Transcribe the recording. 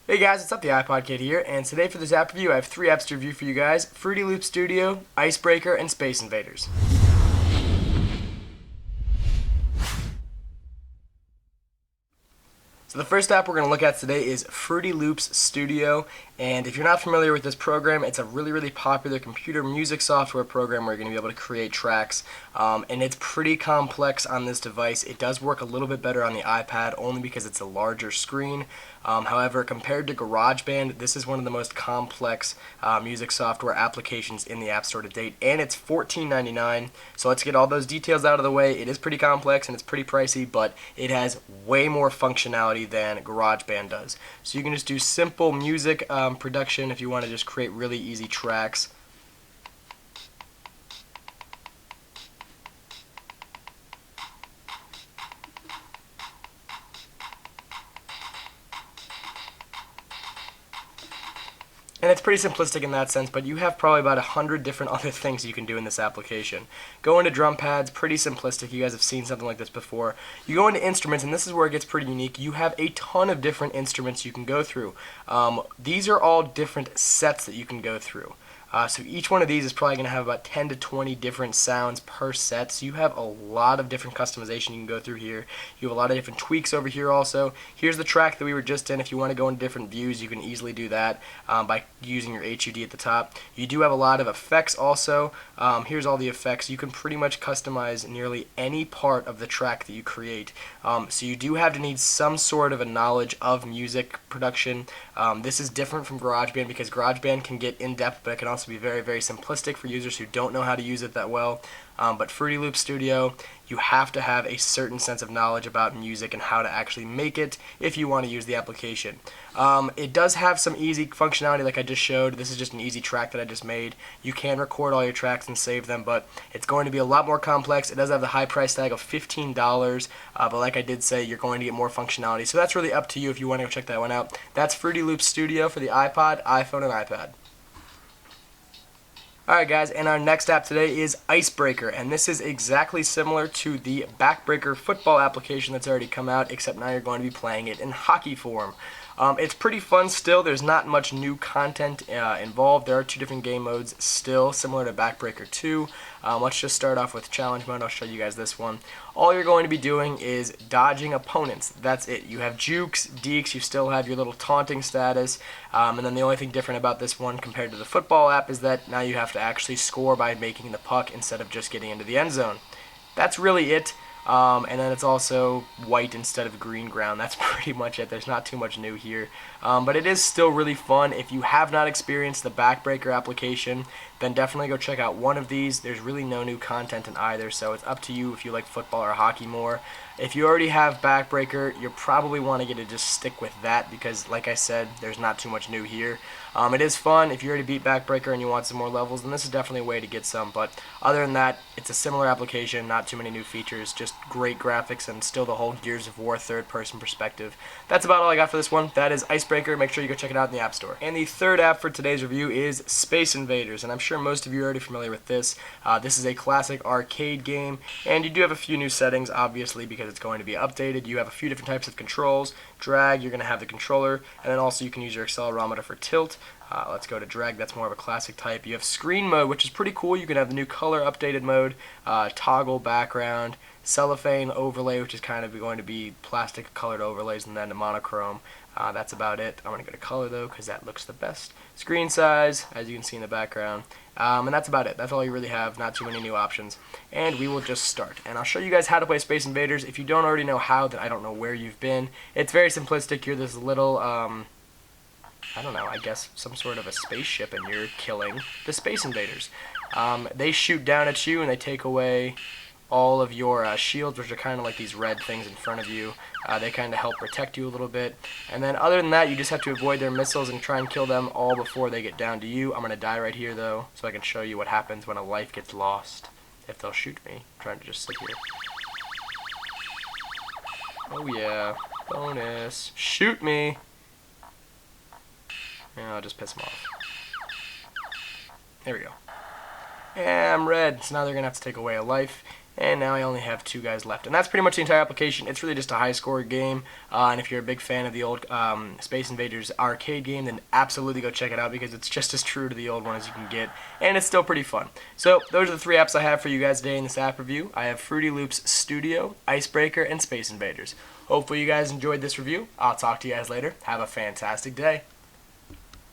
Hey guys, what's up? The iPodKid here, and today for this app review, I have three apps to review for you guys: Fruity Loop Studio, Icebreaker, and Space Invaders. So the first app we're going to look at today is Fruity Loops Studio, and if you're not familiar with this program, it's a really popular computer music software program where you're going to be able to create tracks, and it's pretty complex on this device. It does work a little bit better on the iPad only because it's a larger screen. However, compared to GarageBand, this is one of the most complex music software applications in the App Store to date, and it's $14.99. So let's get all those details out of the way. It is pretty complex and it's pretty pricey, but it has way more functionality than GarageBand does. So you can just do simple music production if you want to just create really easy tracks. And it's pretty simplistic in that sense, but you have probably about 100 different other things you can do in this application. Go into drum pads, pretty simplistic. You guys have seen something like this before. You go into instruments, and this is where it gets pretty unique. You have a ton of different instruments you can go through. These are all different sets that you can go through. So each one of these is probably going to have about 10 to 20 different sounds per set. So you have a lot of different customization you can go through here. You have a lot of different tweaks over here also. Here's the track that we were just in. If you want to go into different views, you can easily do that by using your HUD at the top. You do have a lot of effects also. Here's all the effects. You can pretty much customize nearly any part of the track that you create. So you do have to need some sort of a knowledge of music production. This is different from GarageBand because GarageBand can get in-depth, but it can also be very simplistic for users who don't know how to use it that well. But Fruity Loop Studio, you have to have a certain sense of knowledge about music and how to actually make it if you want to use the application. It does have some easy functionality like I just showed. This is just an easy track that I just made. You can record all your tracks and save them, but it's going to be a lot more complex. It does have the high price tag of $15, but like I did say, you're going to get more functionality. So that's really up to you if you want to go check that one out. That's Fruity Loop Studio for the iPod, iPhone, and iPad. Alright guys, and our next app today is Icebreaker, and this is exactly similar to the Backbreaker football application that's already come out, except now you're going to be playing it in hockey form. It's pretty fun still. There's not much new content involved. There are two different game modes still, similar to Backbreaker 2. Let's just start off with challenge mode. I'll show you guys this one. All you're going to be doing is dodging opponents. That's it. You have jukes, dekes, you still have your little taunting status, and then the only thing different about this one compared to the football app is that now you have to actually score by making the puck instead of just getting into the end zone. That's really it. And then it's also white instead of green ground. That's pretty much it. There's not too much new here. But it is still really fun. If you have not experienced the Backbreaker application, then definitely go check out one of these. There's really no new content in either, so it's up to you if you like football or hockey more. If you already have Backbreaker, you probably want to get to just stick with that because, like I said, there's not too much new here. It is fun. If you already beat Backbreaker and you want some more levels, then this is definitely a way to get some. But other than that, it's a similar application, not too many new features, just great graphics and still the whole Gears of War third-person perspective. That's about all I got for this one. That is Icebreaker. Make sure you go check it out in the App Store. And the third app for today's review is Space Invaders, and I'm sure most of you are already familiar with this. This is a classic arcade game, and you do have a few new settings, obviously, because it's going to be updated. You have a few different types of controls. Drag, you're going to have the controller, and then also you can use your accelerometer for tilt. Let's go to drag. That's more of a classic type. You have screen mode, which is pretty cool. You can have the new color updated mode, toggle background, cellophane overlay, which is kind of going to be plastic colored overlays, and then a monochrome. That's about it. I'm going to go to color though because that looks the best. Screen size, as you can see in the background. And that's about it. That's all you really have. Not too many new options. And we will just start. And I'll show you guys how to play Space Invaders. If you don't already know how, then I don't know where you've been. It's very simplistic. You're this little, I don't know, I guess some sort of a spaceship, and you're killing the Space Invaders. They shoot down at you and they take away all of your shields, which are kind of like these red things in front of you. They kind of help protect you a little bit. And then other than that, you just have to avoid their missiles and try and kill them all before they get down to you. I'm going to die right here, though, so I can show you what happens when a life gets lost. If they'll shoot me. I'm trying to just sit here. Oh yeah, bonus. Shoot me! Yeah, I'll just piss them off. There we go. And I'm red, so now they're going to have to take away a life. And now I only have 2 guys left. And that's pretty much the entire application. It's really just a high-score game. And if you're a big fan of the old Space Invaders arcade game, then absolutely go check it out because it's just as true to the old one as you can get. And it's still pretty fun. So those are the 3 apps I have for you guys today in this app review. I have Fruity Loops Studio, Icebreaker, and Space Invaders. Hopefully you guys enjoyed this review. I'll talk to you guys later. Have a fantastic day.